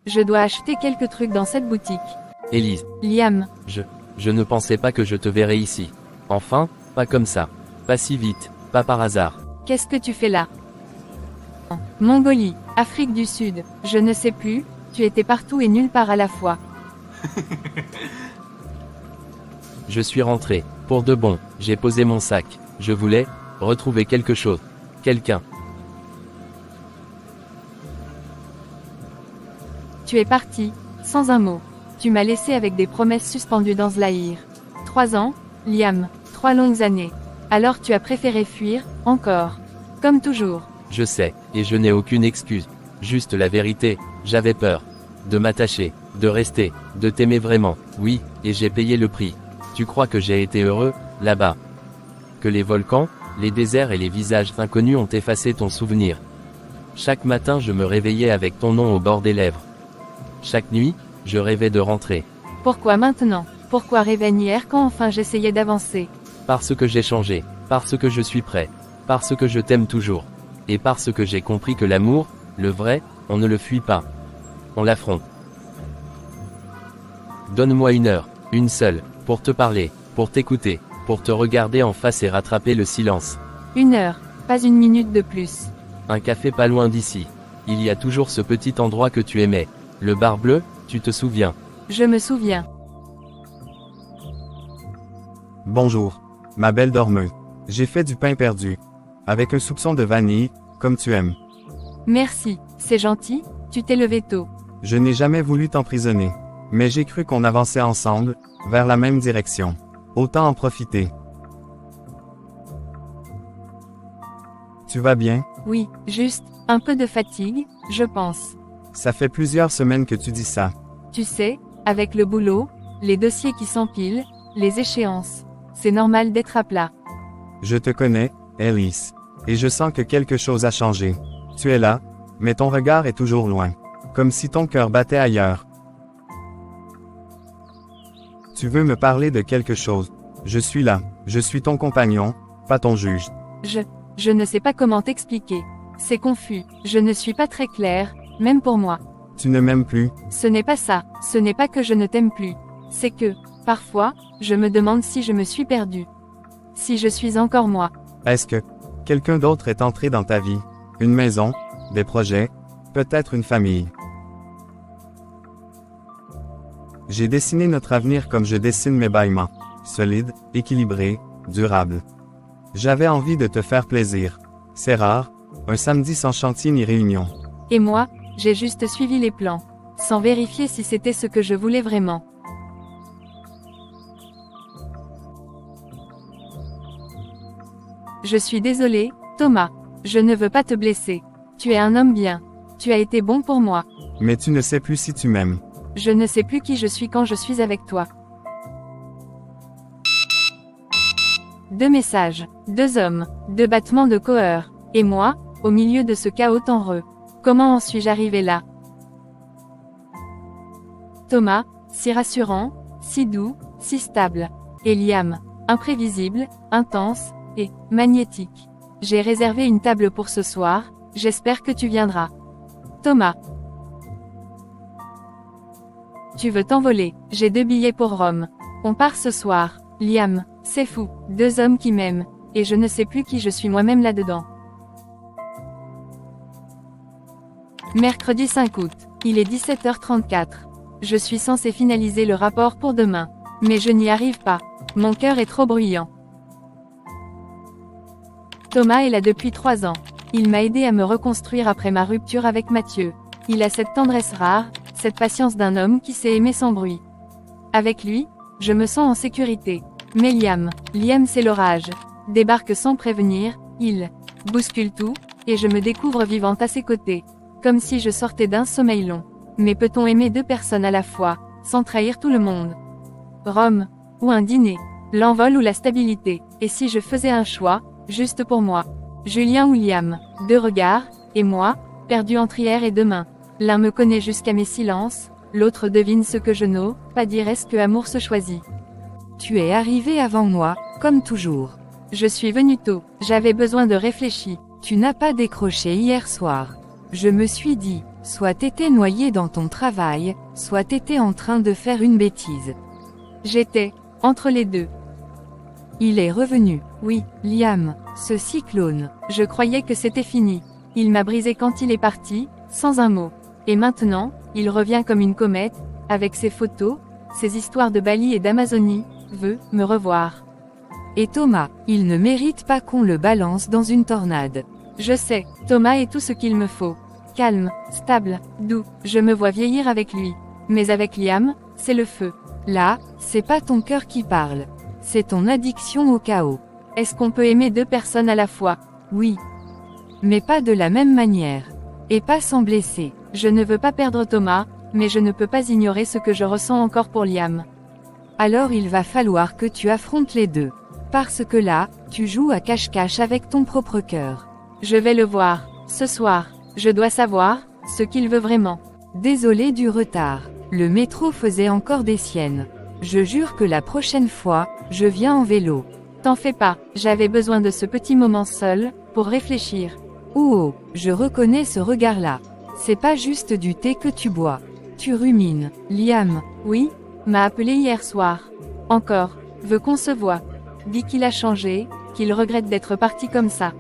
Je dois acheter quelques trucs dans cette boutique. Élise, Liam, je ne pensais pas que je te verrais ici. Enfin, pas comme ça. Pas si vite, pas par hasard. qu'est-ce que tu fais là? Mongolie, Afrique du Sud, je ne sais plus, tu étais partout et nulle part à la fois. Je suis rentré. Pour de bon, j'ai posé mon sac. Je voulais retrouver quelque chose. Quelqu'un. Tu es parti, sans un mot. Tu m'as laissé avec des promesses suspendues dans Zlaïr. 3 ans, Liam, 3 longues années. Alors tu as préféré fuir, encore. Comme toujours. Je sais, et je n'ai aucune excuse. Juste la vérité, j'avais peur. De m'attacher, de rester, de t'aimer vraiment. Oui, et j'ai payé le prix. Tu crois que j'ai été heureux, là-bas? Que les volcans, les déserts et les visages inconnus ont effacé ton souvenir. Chaque matin je me réveillais avec ton nom au bord des lèvres. Chaque nuit, je rêvais de rentrer. Pourquoi maintenant? Pourquoi rêver hier quand enfin j'essayais d'avancer? Parce que j'ai changé, parce que je suis prêt, parce que je t'aime toujours. Et parce que j'ai compris que l'amour, le vrai, on ne le fuit pas. On l'affronte. Donne-moi 1 heure, une seule, pour te parler, pour t'écouter, pour te regarder en face et rattraper le silence. 1 heure, pas 1 minute de plus. Un café pas loin d'ici. Il y a toujours ce petit endroit que tu aimais. Le bar bleu, tu te souviens? Je me souviens. Bonjour, ma belle dormeuse. J'ai fait du pain perdu. Avec un soupçon de vanille, comme tu aimes. Merci, c'est gentil, tu t'es levé tôt. Je n'ai jamais voulu t'emprisonner. Mais j'ai cru qu'on avançait ensemble, vers la même direction. Autant en profiter. Tu vas bien? Oui, juste, un peu de fatigue, je pense. Ça fait plusieurs semaines que tu dis ça. Tu sais, avec le boulot, les dossiers qui s'empilent, les échéances. C'est normal d'être à plat. Je te connais, Elise. Et je sens que quelque chose a changé. Tu es là, mais ton regard est toujours loin. Comme si ton cœur battait ailleurs. Tu veux me parler de quelque chose. Je suis là. Je suis ton compagnon, pas ton juge. Je ne sais pas comment t'expliquer. C'est confus, je ne suis pas très claire, même pour moi. Tu ne m'aimes plus? Ce n'est pas ça, ce n'est pas que je ne t'aime plus. C'est que, parfois, je me demande si je me suis perdue. Si je suis encore moi. Est-ce que quelqu'un d'autre est entré dans ta vie? Une maison? Des projets? Peut-être une famille? J'ai dessiné notre avenir comme je dessine mes bâillements. Solide, équilibré, durable. J'avais envie de te faire plaisir. C'est rare, un samedi sans chantier ni réunion. Et moi, j'ai juste suivi les plans, sans vérifier si c'était ce que je voulais vraiment. Je suis désolée, Thomas. Je ne veux pas te blesser. Tu es un homme bien. Tu as été bon pour moi. Mais tu ne sais plus si tu m'aimes. Je ne sais plus qui je suis quand je suis avec toi. 2 messages, 2 hommes, 2 battements de cœur, et moi, au milieu de ce chaos heureux. Comment en suis-je arrivé là? Thomas, si rassurant, si doux, si stable. Et Liam, imprévisible, intense, et magnétique. J'ai réservé une table pour ce soir, j'espère que tu viendras. Thomas. Tu veux t'envoler, j'ai 2 billets pour Rome. On part ce soir. Liam, c'est fou, 2 hommes qui m'aiment, et je ne sais plus qui je suis moi-même là-dedans. Mercredi 5 août, il est 17h34. Je suis censé finaliser le rapport pour demain. Mais je n'y arrive pas. Mon cœur est trop bruyant. Thomas est là depuis 3 ans. Il m'a aidé à me reconstruire après ma rupture avec Mathieu. Il a cette tendresse rare, cette patience d'un homme qui sait aimer sans bruit. Avec lui, je me sens en sécurité. Mais Liam c'est l'orage. Débarque sans prévenir, il bouscule tout, et je me découvre vivante à ses côtés. Comme si je sortais d'un sommeil long. Mais peut-on aimer 2 personnes à la fois, sans trahir tout le monde? Rome, ou un dîner, l'envol ou la stabilité, et si je faisais un choix, juste pour moi? Julien ou Liam, 2 regards, et moi, perdu entre hier et demain. L'un me connaît jusqu'à mes silences, l'autre devine ce que je n'ose pas dire. Est-ce que amour se choisit? Tu es arrivé avant moi, comme toujours. Je suis venu tôt, j'avais besoin de réfléchir. Tu n'as pas décroché hier soir. Je me suis dit, Soit t'étais noyé dans ton travail, soit t'étais en train de faire une bêtise. J'étais, entre les deux. Il est revenu. Oui, Liam, ce cyclone. je croyais que c'était fini. Il m'a brisé quand il est parti, sans un mot. Et maintenant, il revient comme une comète, avec ses photos, ses histoires de Bali et d'Amazonie, veut me revoir. Et Thomas, il ne mérite pas qu'on le balance dans une tornade. Je sais, Thomas est tout ce qu'il me faut. Calme, stable, doux, je me vois vieillir avec lui. Mais avec Liam, c'est le feu. Là, c'est pas ton cœur qui parle. C'est ton addiction au chaos. Est-ce qu'on peut aimer deux personnes à la fois? Oui. Mais pas de la même manière. Et pas sans blesser. Je ne veux pas perdre Thomas, mais je ne peux pas ignorer ce que je ressens encore pour Liam. Alors il va falloir que tu affrontes les deux. Parce que là, tu joues à cache-cache avec ton propre cœur. Je vais le voir, ce soir. Je dois savoir, ce qu'il veut vraiment. Désolé du retard. Le métro faisait encore des siennes. Je jure que la prochaine fois, je viens en vélo. T'en fais pas, j'avais besoin de ce petit moment seul, pour réfléchir. Oh, je reconnais ce regard-là. C'est pas juste du thé que tu bois. Tu rumines. Liam. Oui, m'a appelé hier soir. Encore, veut qu'on se voie. Dit qu'il a changé, qu'il regrette d'être parti comme ça.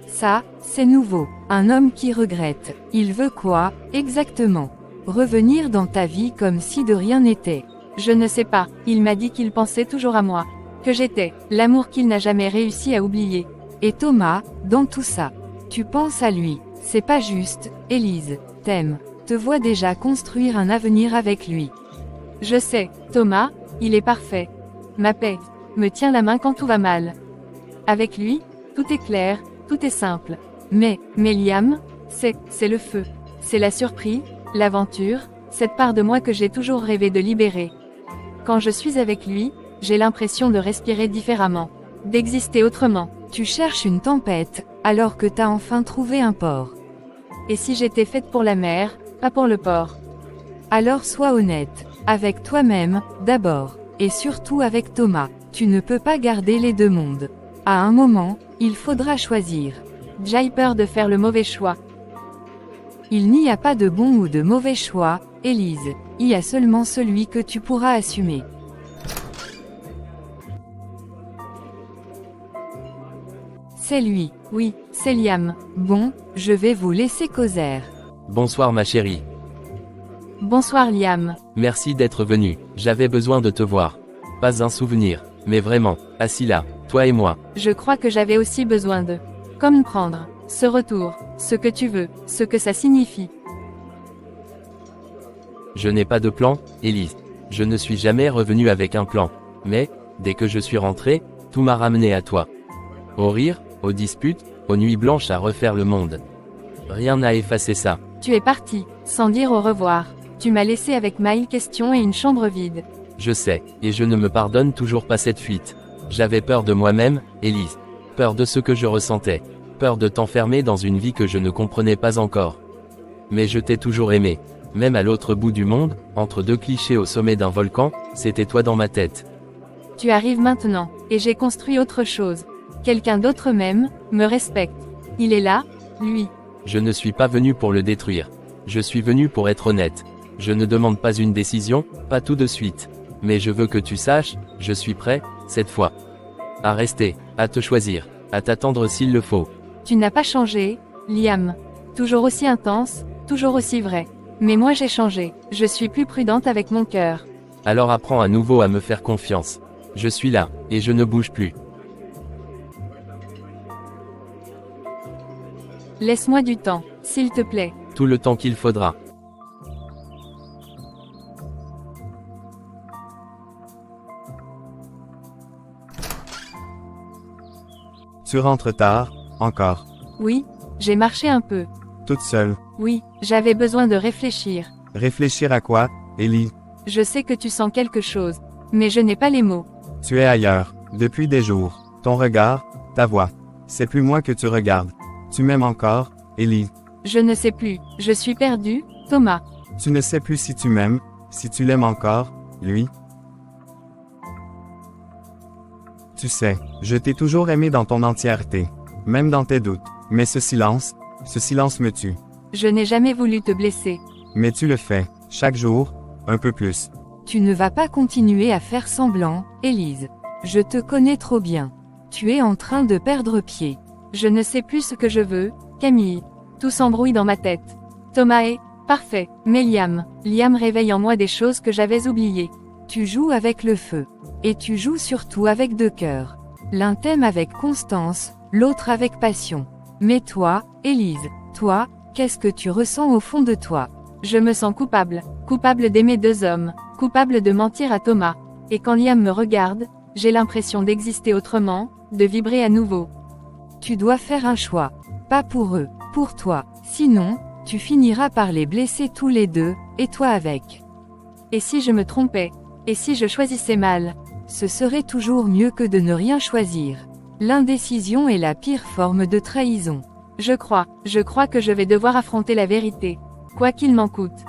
Ça, c'est nouveau. Un homme qui regrette. Il veut quoi, exactement? Revenir dans ta vie comme si de rien n'était. Je ne sais pas, il m'a dit qu'il pensait toujours à moi. Que j'étais, l'amour qu'il n'a jamais réussi à oublier. Et Thomas, dans tout ça. Tu penses à lui. C'est pas juste, Élise. T'aimes. Te vois déjà construire un avenir avec lui. Je sais, Thomas, il est parfait. Ma paix, me tient la main quand tout va mal. Avec lui, tout est clair, tout est simple. Mais Liam, c'est le feu. C'est la surprise, l'aventure, cette part de moi que j'ai toujours rêvé de libérer. Quand je suis avec lui, j'ai l'impression de respirer différemment, d'exister autrement. Tu cherches une tempête, alors que t'as enfin trouvé un port. Et si j'étais faite pour la mer, pas pour le port? Alors sois honnête, avec toi-même, d'abord, et surtout avec Thomas. Tu ne peux pas garder les deux mondes. À un moment, il faudra choisir. J'ai peur de faire le mauvais choix. Il n'y a pas de bon ou de mauvais choix, Élise. Il y a seulement celui que tu pourras assumer. C'est lui. Oui, c'est Liam. Bon, je vais vous laisser causer. Bonsoir ma chérie. Bonsoir Liam. Merci d'être venu. J'avais besoin de te voir. Pas un souvenir, mais vraiment, assis là, toi et moi. Je crois que j'avais aussi besoin de comprendre ce retour, ce que tu veux, ce que ça signifie. Je n'ai pas de plan, Élise. Je ne suis jamais revenu avec un plan. Mais, dès que je suis rentré, tout m'a ramené à toi. Au rire, aux disputes, aux nuits blanches à refaire le monde. Rien n'a effacé ça. Tu es parti, sans dire au revoir. Tu m'as laissé avec 1000 questions et une chambre vide. Je sais, et je ne me pardonne toujours pas cette fuite. J'avais peur de moi-même, Élise. Peur de ce que je ressentais. Peur de t'enfermer dans une vie que je ne comprenais pas encore. Mais je t'ai toujours aimé. Même à l'autre bout du monde, entre deux clichés au sommet d'un volcan, c'était toi dans ma tête. Tu arrives maintenant, et j'ai construit autre chose. Quelqu'un d'autre m'aime, me respecte. Il est là, lui. Je ne suis pas venu pour le détruire. Je suis venu pour être honnête. Je ne demande pas une décision, pas tout de suite. Mais je veux que tu saches, je suis prêt, cette fois. À rester, à te choisir, à t'attendre s'il le faut. Tu n'as pas changé, Liam. Toujours aussi intense, toujours aussi vrai. Mais moi j'ai changé, je suis plus prudente avec mon cœur. Alors apprends à nouveau à me faire confiance. Je suis là, et je ne bouge plus. Laisse-moi du temps, s'il te plaît. Tout le temps qu'il faudra. Tu rentres tard, encore. Oui, j'ai marché un peu. Toute seule. Oui, j'avais besoin de réfléchir. Réfléchir à quoi, Ellie? Je sais que tu sens quelque chose, mais je n'ai pas les mots. Tu es ailleurs, depuis des jours. Ton regard, ta voix. C'est plus moi que tu regardes. Tu m'aimes encore, Ellie? Je ne sais plus, je suis perdue, Thomas. Tu ne sais plus si tu m'aimes, si tu l'aimes encore, lui? Tu sais, je t'ai toujours aimé dans ton entièreté, même dans tes doutes. Mais ce silence me tue. Je n'ai jamais voulu te blesser. Mais tu le fais, chaque jour, un peu plus. Tu ne vas pas continuer à faire semblant, Élise. Je te connais trop bien. Tu es en train de perdre pied. Je ne sais plus ce que je veux, Camille. Tout s'embrouille dans ma tête. Thomas est parfait, mais Liam réveille en moi des choses que j'avais oubliées. Tu joues avec le feu. Et tu joues surtout avec deux cœurs. L'un t'aime avec constance, l'autre avec passion. Mais toi, Élise, toi, qu'est-ce que tu ressens au fond de toi? Je me sens coupable d'aimer deux hommes, coupable de mentir à Thomas. Et quand Liam me regarde, j'ai l'impression d'exister autrement, de vibrer à nouveau. Tu dois faire un choix. Pas pour eux, pour toi. Sinon, tu finiras par les blesser tous les deux, et toi avec. Et si je me trompais? Et si je choisissais mal? Ce serait toujours mieux que de ne rien choisir. L'indécision est la pire forme de trahison. Je crois que je vais devoir affronter la vérité, quoi qu'il m'en coûte.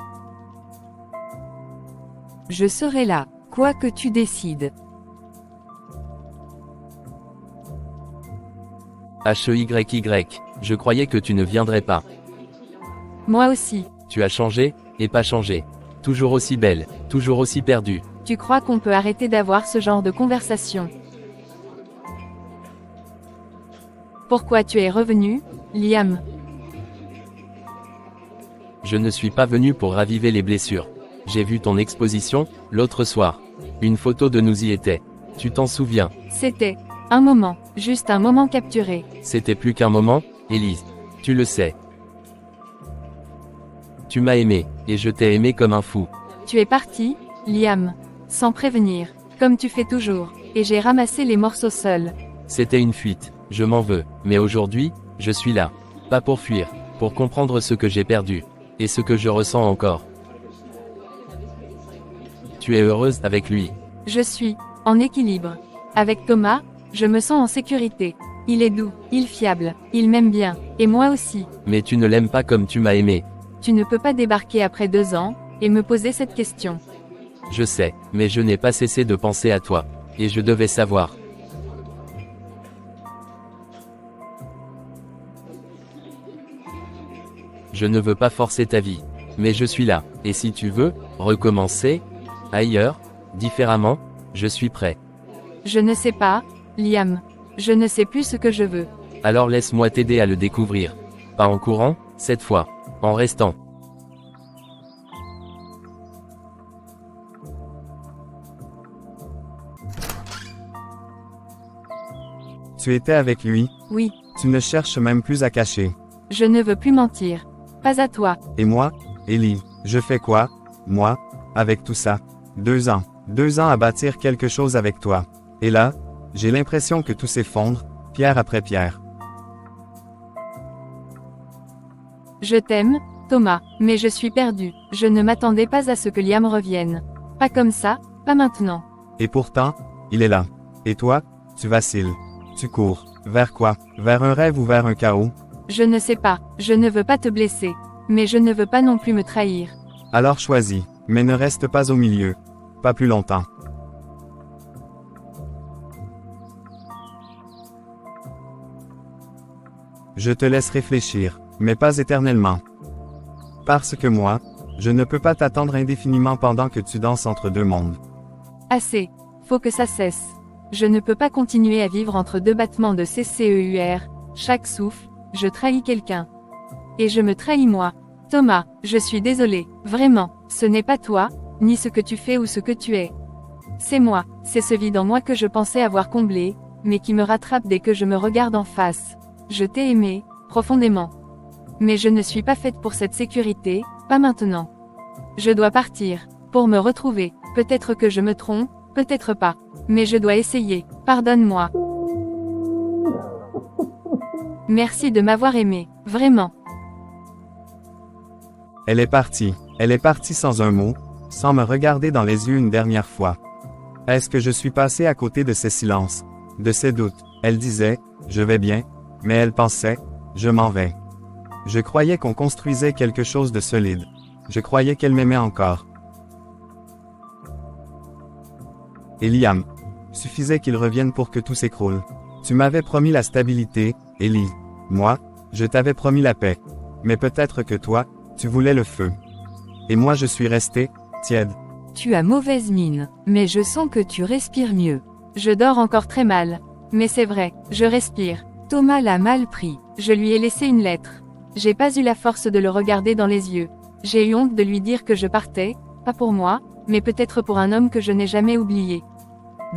Je serai là, quoi que tu décides. HEYY, je croyais que tu ne viendrais pas. Moi aussi. Tu as changé, et pas changé. Toujours aussi belle, toujours aussi perdue. Tu crois qu'on peut arrêter d'avoir ce genre de conversation? Pourquoi tu es revenu, Liam? Je ne suis pas venu pour raviver les blessures. J'ai vu ton exposition, l'autre soir. Une photo de nous y était. Tu t'en souviens? C'était un moment, juste un moment capturé. C'était plus qu'un moment, Élise. Tu le sais. Tu m'as aimé, et je t'ai aimé comme un fou. Tu es parti, Liam, sans prévenir, comme tu fais toujours, et j'ai ramassé les morceaux seul. C'était une fuite, je m'en veux, mais aujourd'hui, je suis là. Pas pour fuir, pour comprendre ce que j'ai perdu, et ce que je ressens encore. Tu es heureuse avec lui? Je suis en équilibre. Avec Thomas, je me sens en sécurité. Il est doux, il est fiable, il m'aime bien, et moi aussi. Mais tu ne l'aimes pas comme tu m'as aimé. Tu ne peux pas débarquer après 2 ans, et me poser cette question. Je sais, mais je n'ai pas cessé de penser à toi. Et je devais savoir. Je ne veux pas forcer ta vie. Mais je suis là. Et si tu veux, recommencer, ailleurs, différemment, je suis prêt. Je ne sais pas, Liam. Je ne sais plus ce que je veux. Alors laisse-moi t'aider à le découvrir. Pas en courant, cette fois. En restant. Tu étais avec lui, Oui, tu ne cherches même plus à cacher. je ne veux plus mentir. Pas à toi. Et moi, Ellie, je fais quoi, moi, avec tout ça? 2 ans. 2 ans à bâtir quelque chose avec toi. Et là, j'ai l'impression que tout s'effondre, pierre après pierre. Je t'aime, Thomas, mais je suis perdue. Je ne m'attendais pas à ce que Liam revienne. Pas comme ça, pas maintenant. Et pourtant, il est là. Et toi, tu vacilles. Tu cours. Vers quoi? Vers un rêve ou vers un chaos? Je ne sais pas, je ne veux pas te blesser. Mais je ne veux pas non plus me trahir. Alors choisis, mais ne reste pas au milieu. Pas plus longtemps. Je te laisse réfléchir, mais pas éternellement. Parce que moi, je ne peux pas t'attendre indéfiniment pendant que tu danses entre 2 mondes. Assez. Faut que ça cesse. Je ne peux pas continuer à vivre entre 2 battements de CCEUR. Chaque souffle, je trahis quelqu'un. Et je me trahis moi. Thomas, je suis désolée, vraiment, ce n'est pas toi, ni ce que tu fais ou ce que tu es. C'est moi, c'est ce vide en moi que je pensais avoir comblé, mais qui me rattrape dès que je me regarde en face. Je t'ai aimé, profondément. Mais je ne suis pas faite pour cette sécurité, pas maintenant. Je dois partir, pour me retrouver, peut-être que je me trompe, peut-être pas. Mais je dois essayer, pardonne-moi. Merci de m'avoir aimé, vraiment. Elle est partie sans un mot, sans me regarder dans les yeux une dernière fois. Est-ce que je suis passé à côté de ses silences, de ses doutes? Elle disait, je vais bien, mais elle pensait, je m'en vais. Je croyais qu'on construisait quelque chose de solide. Je croyais qu'elle m'aimait encore. Et Liam, suffisait qu'il revienne pour que tout s'écroule. Tu m'avais promis la stabilité, Ellie. Moi, je t'avais promis la paix. Mais peut-être que toi, tu voulais le feu. Et moi je suis resté, tiède. Tu as mauvaise mine, mais je sens que tu respires mieux. Je dors encore très mal. Mais c'est vrai, je respire. Thomas l'a mal pris. Je lui ai laissé une lettre. J'ai pas eu la force de le regarder dans les yeux. J'ai eu honte de lui dire que je partais, pas pour moi, mais peut-être pour un homme que je n'ai jamais oublié.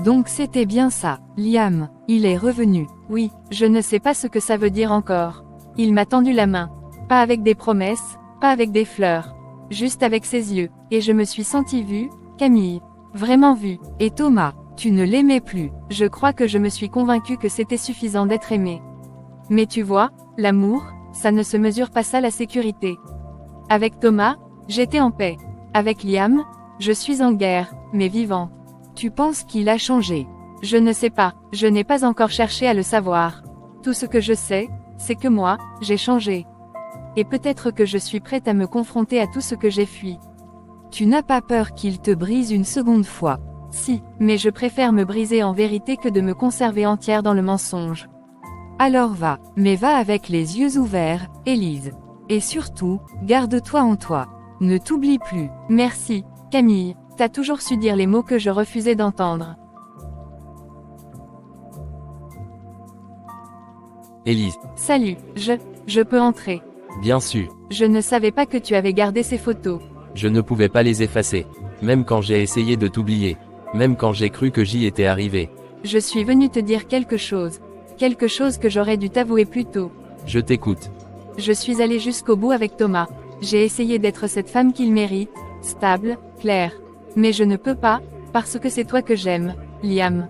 Donc c'était bien ça, Liam, il est revenu. Oui, je ne sais pas ce que ça veut dire encore. Il m'a tendu la main. Pas avec des promesses, pas avec des fleurs. Juste avec ses yeux. Et je me suis sentie vue, Camille. Vraiment vue. Et Thomas, tu ne l'aimais plus. Je crois que je me suis convaincue que c'était suffisant d'être aimé. Mais tu vois, l'amour, ça ne se mesure pas ça la sécurité. Avec Thomas, j'étais en paix. Avec Liam, je suis en guerre, mais vivant. Tu penses qu'il a changé? Je ne sais pas, je n'ai pas encore cherché à le savoir. Tout ce que je sais, c'est que moi, j'ai changé. Et peut-être que je suis prête à me confronter à tout ce que j'ai fui. Tu n'as pas peur qu'il te brise une seconde fois? Si, mais je préfère me briser en vérité que de me conserver entière dans le mensonge. Alors va, mais va avec les yeux ouverts, Élise. Et surtout, garde-toi en toi. Ne t'oublie plus. Merci, Camille, t'as toujours su dire les mots que je refusais d'entendre. Élise. Salut, je peux entrer. Bien sûr. Je ne savais pas que tu avais gardé ces photos. Je ne pouvais pas les effacer. Même quand j'ai essayé de t'oublier. Même quand j'ai cru que j'y étais arrivé. Je suis venue te dire quelque chose. Quelque chose que j'aurais dû t'avouer plus tôt. Je t'écoute. Je suis allée jusqu'au bout avec Thomas. J'ai essayé d'être cette femme qu'il mérite, stable, claire. Mais je ne peux pas, parce que c'est toi que j'aime, Liam.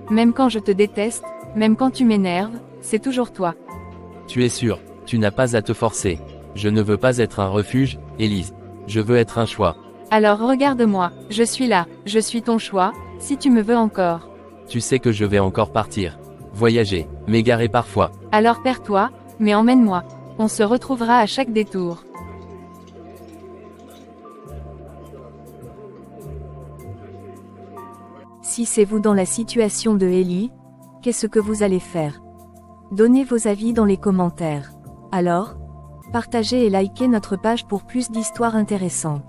Même quand je te déteste, même quand tu m'énerves, c'est toujours toi. Tu es sûr, tu n'as pas à te forcer. Je ne veux pas être un refuge, Élise. Je veux être un choix. Alors regarde-moi, je suis là, je suis ton choix, si tu me veux encore. Tu sais que je vais encore partir. Voyager, m'égarer parfois. Alors perds-toi, mais emmène-moi. On se retrouvera à chaque détour. Si c'est vous dans la situation de Ellie, qu'est-ce que vous allez faire? Donnez vos avis dans les commentaires. Alors, partagez et likez notre page pour plus d'histoires intéressantes.